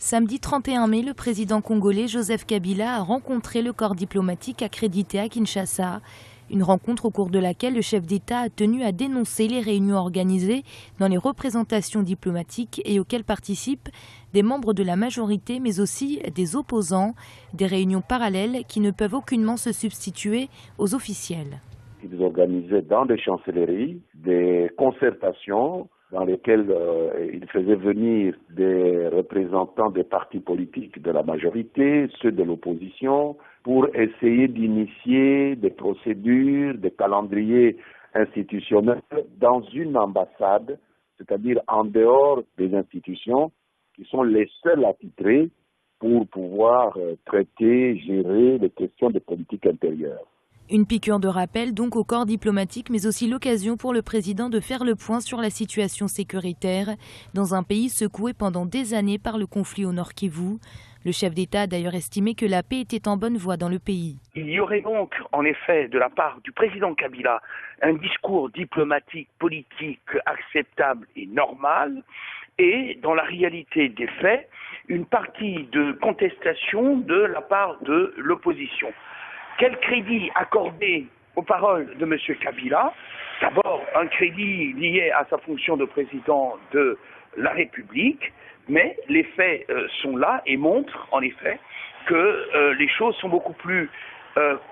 Samedi 31 mai, le président congolais Joseph Kabila a rencontré le corps diplomatique accrédité à Kinshasa. Une rencontre au cours de laquelle le chef d'État a tenu à dénoncer les réunions organisées dans les représentations diplomatiques et auxquelles participent des membres de la majorité mais aussi des opposants. Des réunions parallèles qui ne peuvent aucunement se substituer aux officielles. Ils organisaient dans des chancelleries des concertations dans lesquelles ils faisaient venir des représentants des partis politiques de la majorité, ceux de l'opposition, pour essayer d'initier des procédures, des calendriers institutionnels dans une ambassade, c'est-à-dire en dehors des institutions, qui sont les seuls attitrés pour pouvoir traiter, gérer les questions de politique intérieure. Une piqûre de rappel donc au corps diplomatique, mais aussi l'occasion pour le président de faire le point sur la situation sécuritaire dans un pays secoué pendant des années par le conflit au Nord Kivu. Le chef d'État a d'ailleurs estimé que la paix était en bonne voie dans le pays. Il y aurait donc en effet de la part du président Kabila un discours diplomatique, politique acceptable et normal, et dans la réalité des faits, une partie de contestation de la part de l'opposition. Quel crédit accorder aux paroles de M. Kabila? D'abord, un crédit lié à sa fonction de président de la République, mais les faits sont là et montrent en effet que les choses sont beaucoup plus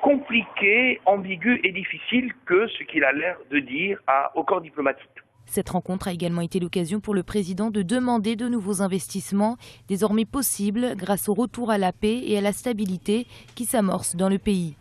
compliquées, ambiguës et difficiles que ce qu'il a l'air de dire au corps diplomatique. Cette rencontre a également été l'occasion pour le président de demander de nouveaux investissements, désormais possibles grâce au retour à la paix et à la stabilité qui s'amorcent dans le pays.